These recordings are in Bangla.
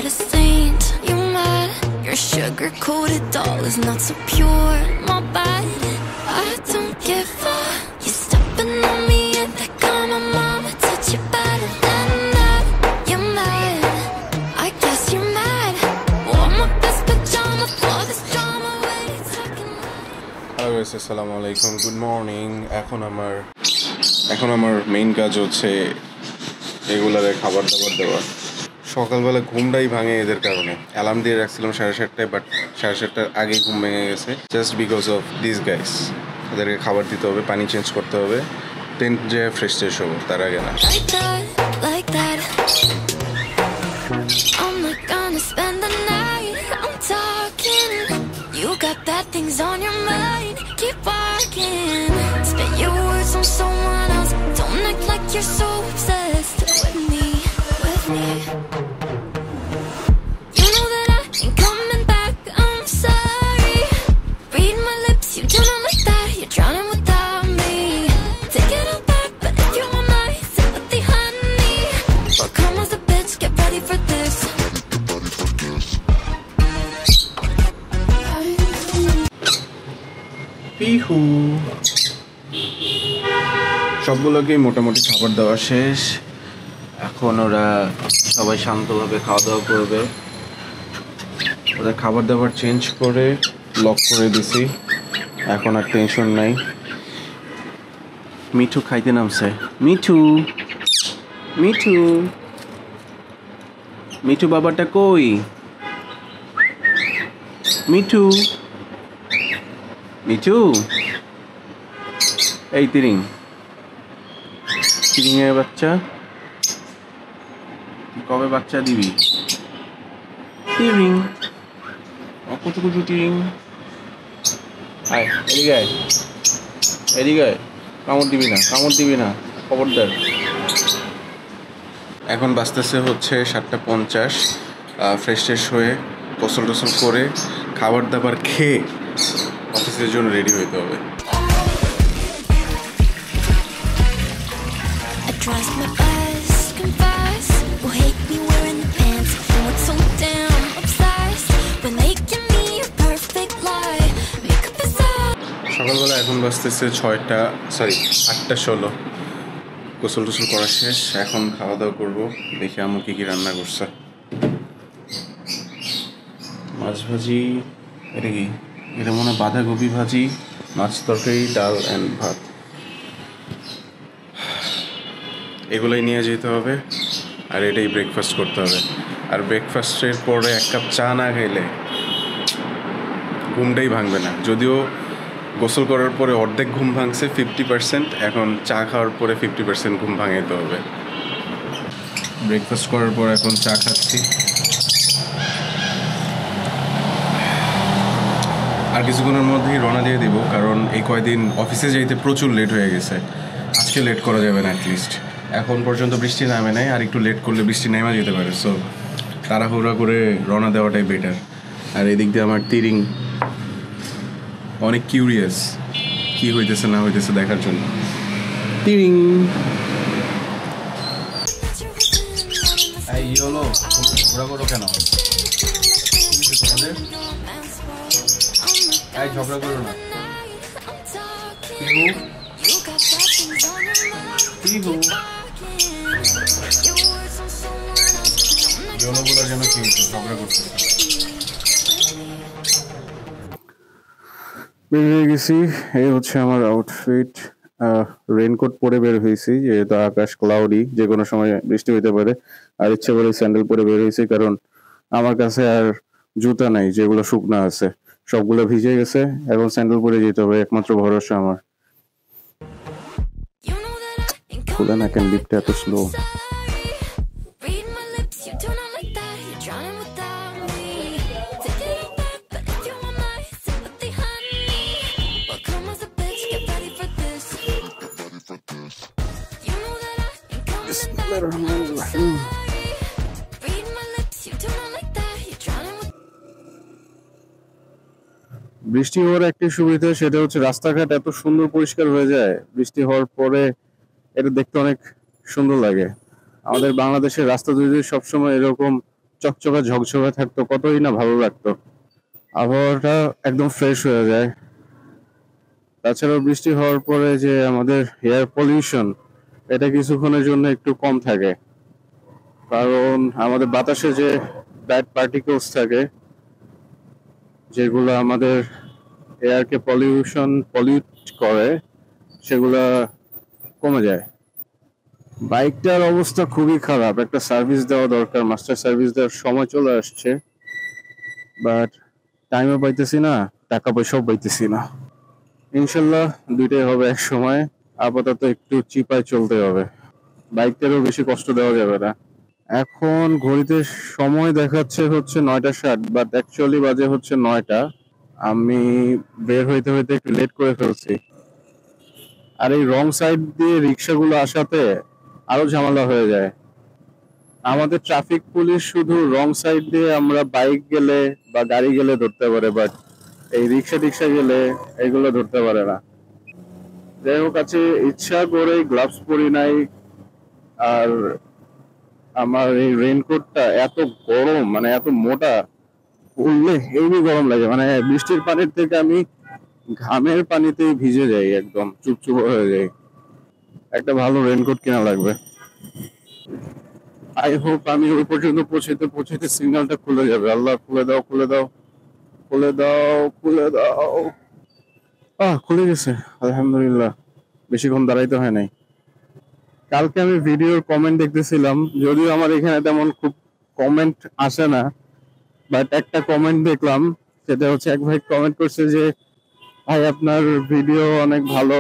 a saint. You mad? Your sugar-coated doll is not so pure. My bad, I don't give a. You stepping on me and they call my mama. Touch you better than that. You're mad. I guess you're mad. Wore my best pajama for this drama. Wait, talking. Hello guys, assalamu alaikum. Good morning. এখন আমার মেইন কাজ হচ্ছে এগুলারে খাবার দাবার দেওয়া। সকালবেলা ঘুমটাই ভাঙে এদের কারণে। অ্যালার্ম দিয়ে রাখছিলাম 7:30টায়, বাট 7:30টার আগেই ঘুম ভেঙে গেছে, just because of this guys. এদেরকে খাবার দিতে হবে, পানি চেঞ্জ করতে হবে, টেন্ট যে ফ্রেশ ট্রেশ হবো তার আগে না। Like that. I'm not gonna spend the night. I'm talking. You got bad things on your mind. Keep walking. Spit your words on someone else. Don't act like you're so obsessed with me. You know that I ain't coming back. I'm sorry. Read my lips. You do not like that. You're drowning without me. Take it all back, but if you want my sympathy, honey, well, come as a bitch. Get ready for this. Pihu সবগুলোকেই মোটামুটি খাবার দেওয়া শেষ। এখন ওরা সবাই শান্তভাবে খাওয়া দাওয়া করবে। ওদের খাবার দাবার চেঞ্জ করে লক করে দিছি, এখন আর টেনশন নাই। মিঠু খাইতে নামছে। মিঠু মিঠু মিঠু বাবাটা কই? মিঠু মিঠু এই তিরিং তিরিংয়ের বাচ্চা, কবে বাচ্চা দিবি? তিরিং কত কুচু তিরিং, আয় এদিকে আয়, এদিকে আয়, কামড় দিবি না, কামড় দিবি না, খবরদার। এখন বাজতেছে হচ্ছে 7:50। ফ্রেশ ট্রেশ হয়ে গোসল টোসল করে খাবার দাবার খেয়ে অফিসের জন্য রেডি হইতে হবে। সকালবেলা এখন বাজতেছে 8:16। গোসল টোসল করা শেষ, এখন খাওয়া দাওয়া করবো। দেখি আম্মু কি কি রান্না করছে। মাছ ভাজি, এটা কি? এটা মনে হয় বাঁধাকপি ভাজি, মাছ তরকারি, ডাল অ্যান্ড ভাত। এগুলোই নিয়ে যেতে হবে, আর এটাই ব্রেকফাস্ট করতে হবে। আর ব্রেকফাস্টের পরে 1 কাপ চা না খাইলে ঘুমটাই ভাঙবে না। যদিও গোসল করার পরে অর্ধেক ঘুম ভাঙছে, 50%, এখন চা খাওয়ার পরে 50% ঘুম ভাঙাইতে হবে। ব্রেকফাস্ট করার পর এখন চা খাচ্ছি। আর কিছুক্ষণের মধ্যেই রওনা দিয়ে দিব, কারণ এই কয়দিন অফিসে যাইতে প্রচুর লেট হয়ে গেছে। আজকে লেট করা যাবে না অ্যাটলিস্ট। এখন পর্যন্ত বৃষ্টি নামে নাই, আর একটু লেট করলে বৃষ্টি নেমে যেতে পারে। সো তাড়াহুড়া করে রওনা দেওয়াটাই বেটার। আর এদিক দিয়ে আমার তিরিং অনেক কিউরিয়াস কি হইতেছে না হইতেছে দেখার জন্য। তিরিং এই হলো, ঘোরা করো কেন? এই ঝগড়া করো না। পিহু পিহু বলার জন্য কি ঝগড়া করছে? বের হয়ে গেছি। এই হচ্ছে আমার আউটফিট। রেইনকোট পরে বের হয়েছি, যেহেতু আকাশ ক্লাউডি, যে কোনো সময় বৃষ্টি হইতে পারে। আর ইচ্ছে করে স্যান্ডেল পরে বের হয়েছি, কারণ আমার কাছে আর জুতা নাই যেগুলো শুকনা আছে, সবগুলো ভিজে গেছে। এখন স্যান্ডেল পরে যেতে হবে, একমাত্র ভরসা আমার। খুলে না কেন লিফটটা এত স্লো? বৃষ্টি হওয়ার একটি সুবিধা, সেটা হচ্ছে রাস্তাঘাট এত সুন্দর পরিষ্কার হয়ে যায় বৃষ্টি হওয়ার পরে। এটা দেখতে অনেক সুন্দর লাগে। আমাদের বাংলাদেশের রাস্তা যদি সবসময় এরকম চকচকা ঝকঝকে থাকতো, কতই না ভালো লাগতো। আবহাওয়াটা একদম ফ্রেশ হয়ে যায়। তাছাড়াও বৃষ্টি হওয়ার পরে যে আমাদের এয়ার পলিউশন, এটা কিছুক্ষণের জন্য একটু কম থাকে, কারণ আমাদের বাতাসে যে ব্যাড পার্টিকেলস থাকে যেগুলো আমাদের এয়ারকে পলিউট করে, সেগুলা কমে যায়। বাইকটার অবস্থা খুবই খারাপ, একটা সার্ভিস দেওয়া দরকার, মাস্টার সার্ভিস দেওয়ার সময় চলে আসছে, বাট টাইমও পাইতেছি না, টাকা পয়সাও পাইতেছি না। ইনশাল্লাহ দুইটাই হবে এক সময়। আপাতত একটু চিপায় চলতে হবে, বাইকটারও বেশি কষ্ট দেওয়া যাবে না। এখন ঘড়িতে সময় দেখাচ্ছে হচ্ছে 9:60, বাট অ্যাকচুয়ালি বাজে হচ্ছে 9টা। আমি বের হইতে হইতে একটু লেট করে ফেলছি। আর এই রং সাইড দিয়ে রিক্সাগুলো আসাতে আরো ঝামেলা হয়ে যায়। আমাদের ট্রাফিক পুলিশ শুধু রং সাইড দিয়ে আমরা বাইক গেলে বা গাড়ি গেলে ধরতে পারে, বাট এই রিক্সা টিক্সা গেলে এগুলো ধরতে পারে না। যাই হোক, আছে ইচ্ছা করে গ্লাভস পরি নাই। আর আমার এই রেইনকোটটা এত গরম, মানে এত মোটা, পরলে হেভি গরম লাগে। মানে বৃষ্টির পানির থেকে আমি ঘামের পানিতেই ভিজে যাই, একদম চুপচুপ হয়ে যাই। একটা ভালো রেইনকোট কেনা লাগবে। আই হোপ আমি ওই পর্যন্ত পৌঁছাতে পৌঁছাতে সিগন্যালটা খুলে যাবে। আল্লাহ, খুলে দাও, খুলে দাও, খুলে দাও, খুলে দাও। খুলে গেছে, আলহামদুলিল্লাহ। বেশিক্ষণ দাঁড়াইতে হয় নাই। কালকে আমি ভিডিওর কমেন্ট দেখতেছিলাম, যদিও আমার এখানে তেমন খুব কমেন্ট আসে না, বাট একটা কমেন্ট দেখলাম। সেটা হচ্ছে, এক ভাই কমেন্ট করছে যে, ভাই আপনার ভিডিও অনেক ভালো,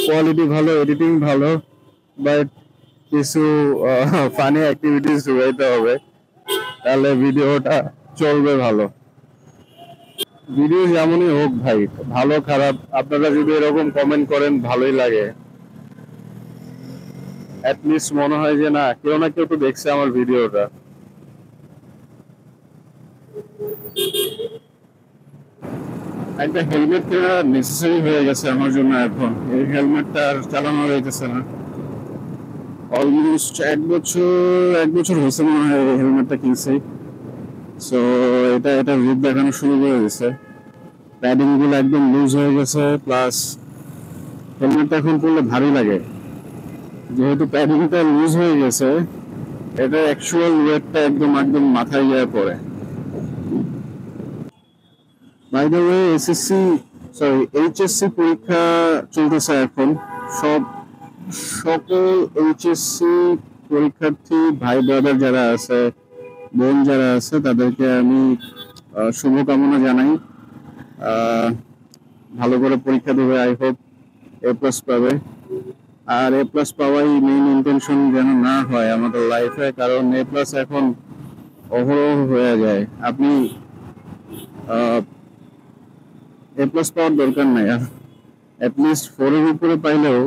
কোয়ালিটি ভালো, এডিটিং ভালো, বাট কিছু ফানি অ্যাক্টিভিটিস ঢুকাইতে হবে, তাহলে ভিডিওটা চলবে ভালো। ভিডিও যেমনই হোক ভাই, ভালো খারাপ আপনারা যদি এরকম কমেন্ট করেন ভালোই লাগে। অ্যাটলিস্ট মনে হয় যে না, কেউ না কেউ তো দেখছে আমার ভিডিওটা। একটা হেলমেট কেনা নেসেসারি হয়ে গেছে আমার জন্য এখন। এই হেলমেটটা আর চালানো যাইতেছে না। অলমোস্ট এক বছর হয়েছে মনে হয় এই হেলমেটটা কিনছি। সো এটা রূপ দেখানো শুরু করে দিছে। প্যাডিং গুলো একদম লুজ হয়ে গেছে, প্লাস হেলমেটটা এখন পরলে ভারী লাগে। যেহেতু প্যাডিংটা লুজ হয়ে গেছে, এটা অ্যাকচুয়াল ওয়েটটা একদম একদম মাথায় গিয়ে পড়ে। বাই দ্য ওয়ে, এইচএসসি পরীক্ষা চলতেছে এখন। সকল এইচএসসি পরীক্ষার্থী ভাই ব্রাদার যারা আছে, বোন যারা আছে, তাদেরকে আমি শুভকামনা জানাই। ভালো করে পরীক্ষা দেবে, আই হোপ এ প্লাস পাবে। আর এ প্লাস পাওয়াই মেইন ইন্টেনশন যেন না হয় আমাদের লাইফে, কারণ এ প্লাস এখন অহরহ হয়ে যায়। আপনি এ প্লাস পাওয়ার দরকার নাই, অ্যাটলিস্ট 4 এর উপরে পাইলেও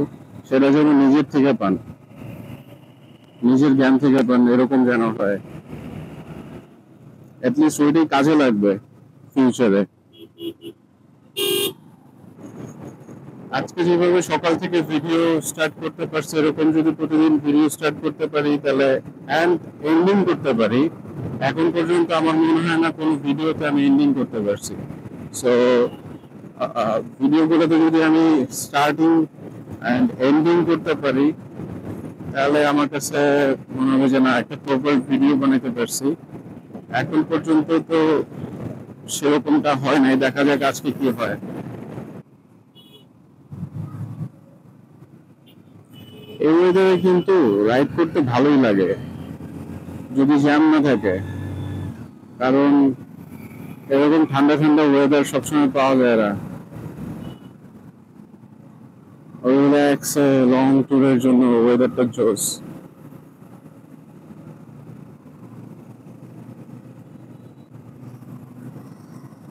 সেটা যেন নিজের থেকে পান, নিজের জ্ঞান থেকে পান, এরকম যেন হয়। অ্যাটলিস্ট ওইটাই কাজে লাগবে ফিউচারে। আজকে যেভাবে সকাল থেকে ভিডিও স্টার্ট করতে পারছি, এরকম যদি প্রতিদিন ভিডিও স্টার্ট করতে পারি তাহলে, অ্যান্ড এন্ডিং করতে পারি। এখন পর্যন্ত আমার মনে হয় না কোনো ভিডিওতে আমি এন্ডিং করতে পারছি। সো ভিডিওগুলোতে যদি আমি স্টার্টিং অ্যান্ড এন্ডিং করতে পারি, তাহলে আমার কাছে মনে হবে যে না, একটা প্রপার ভিডিও বানাতে পারছি। এখন পর্যন্ত তো সেরকমটা হয় নাই, দেখা যাক আজকে কি হয়। এই ওয়েদারে কিন্তু রাইড করতে ভালোই লাগে, যদি জ্যাম না থাকে। কারণ এরকম ঠান্ডা ঠান্ডা ওয়েদার সবসময় পাওয়া যায় না। রিল্যাক্সে লং ট্যুরের জন্য ওয়েদারটা জোস।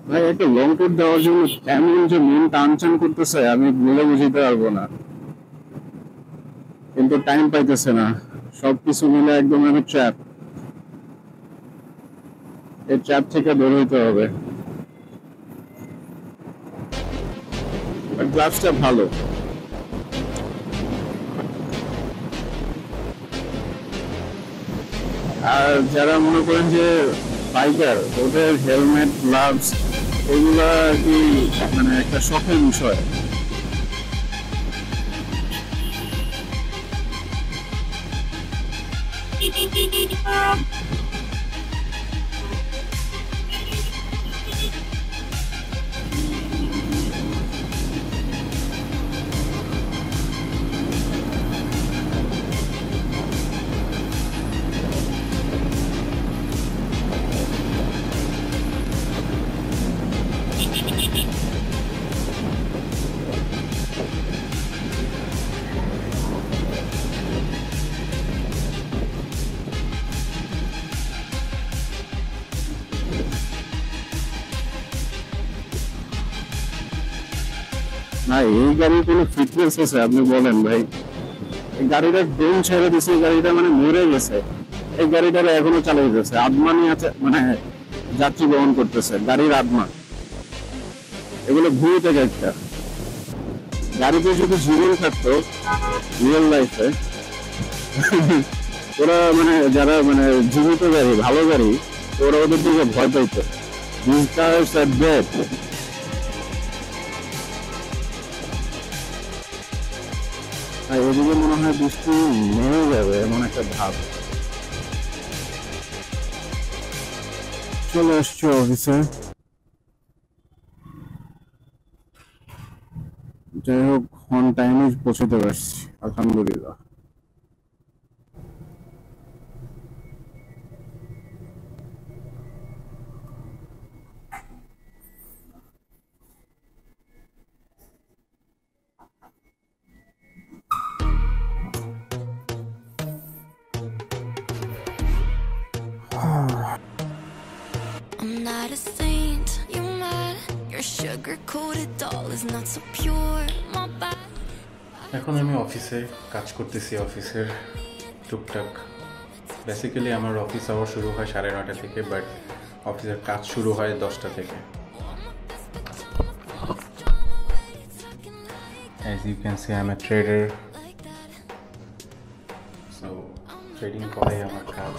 ভাই, একটা লং ট্যুর দেওয়ার জন্য কেমন যে মন টানচান করতেছে আমি বলে বুঝাইতে পারবো না, কিন্তু টাইম পাইতেছে না। সবকিছু মিলে একদম আমি ট্র্যাপ। এই ট্র্যাপ থেকে বের হইতে হবে। গ্লাভসটা ভালো। আর যারা মনে করেন যে বাইকার, ওদের হেলমেট, গ্লাভস এগুলা আর কি মানে একটা শখের বিষয়। না, এই গাড়ির কোনো ফিটনেস আছে আপনি বলেন ভাই? এই গাড়িটার ড্রোন ছেড়ে দিছে, গাড়িটা মানে মরে গেছে, এই গাড়িটার এখনো চালাইতেছে, আদমানি আছে মানে যাত্রী বহন করতেছে, গাড়ির আদমা। এগুলো ভুল থেকে একটা গাড়িতে যদি জীবন থাকতো রিয়েল লাইফে, ওরা মানে যারা মানে জীবিত গাড়ি, ভালো গাড়ি, ওরা ওদের দিকে ভয় পাইতো। These cars are dead. এদিকে মনে হয় বৃষ্টি নেমে যাবে এমন একটা ভাব। চলে আসছে অফিসে। যাই হোক, অন টাইমে পৌঁছতে পারছি, আলহামদুলিল্লাহ। I'm not a saint, you mad? Your sugar-coated doll is not so pure, my bad. এখন আমি অফিসে কাজ করতেছি, অফিসের টুকটাক। বেসিক্যালি আমার অফিস আওয়ার শুরু হয় 9:30 থেকে, বাট অফিসের কাজ শুরু হয় 10টা থেকে। As you can see, I'm a trader. So, trading করাই আমার কাজ।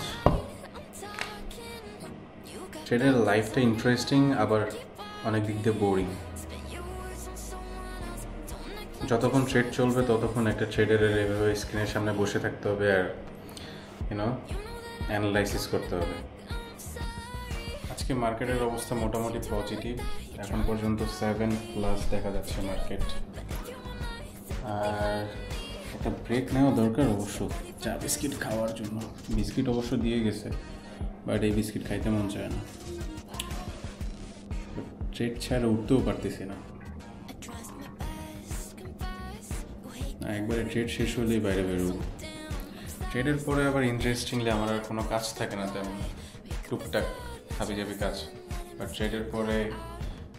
ট্রেডের লাইফটা ইন্টারেস্টিং, আবার অনেক দিক দিয়ে বোরিং। যতক্ষণ ট্রেড চলবে ততক্ষণ একটা ট্রেডারের এভাবে স্ক্রিনের সামনে বসে থাকতে হবে আর অ্যানালাইসিস করতে হবে। আজকে মার্কেটের অবস্থা মোটামুটি পজিটিভ, এখন পর্যন্ত 7+ দেখা যাচ্ছে মার্কেট। আর একটা ব্রেক নেওয়া দরকার অবশ্য, চা বিস্কিট খাওয়ার জন্য। বিস্কিট অবশ্য দিয়ে গেছে, বাট এই বিস্কিট খাইতে মন চায় না। ট্রেড ছাড়া উঠতেও পারতেছি না। একবারে ট্রেড শেষ হলেই বাইরে বেরোব। ট্রেডের পরে আবার ইন্টারেস্টিংলি আমার আর কোনো কাজ থাকে না তেমন, টুকটাক হাবিজাবি কাজ। বাট ট্রেডের পরে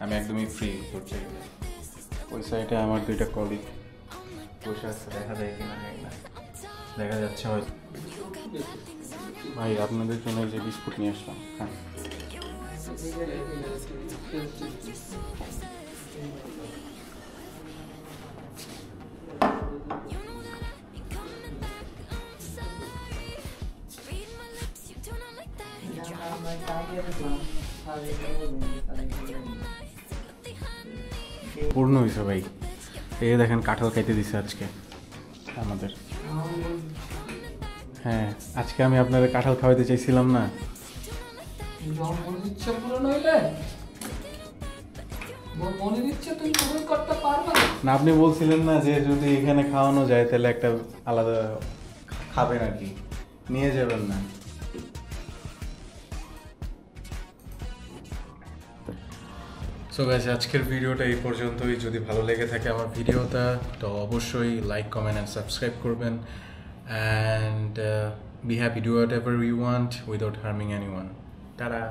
আমি একদমই ফ্রি করতে গেলে। ওই সাইডে আমার 2টা কলিগ বসে আছে, দেখা যায় কিনা না, দেখা যাচ্ছে হয়তো। ভাই আপনাদের জন্য যে বিস্কুট নিয়ে আসলাম, হ্যাঁ। পূর্ণ হয়েছে ভাই, এই দেখেন কাঁঠাল খাইতে দিছে আজকে আমাদের। হ্যাঁ, আজকে আমি আপনাদের কাঁঠাল খাওয়াইতে চাইছিলাম না। না, আপনি বলছিলেন না যে যদি এখানে খাওয়ানো যায় তাহলে একটা আলাদা খাবেন আর কি, নিয়ে যাবেন না। সো গাইস, আজকের ভিডিওটা এই পর্যন্তই। যদি ভালো লেগে থাকে আমার ভিডিওটা, তো অবশ্যই লাইক, কমেন্ট অ্যান্ড সাবস্ক্রাইব করবেন। And be happy, do whatever you want without harming anyone. Tata.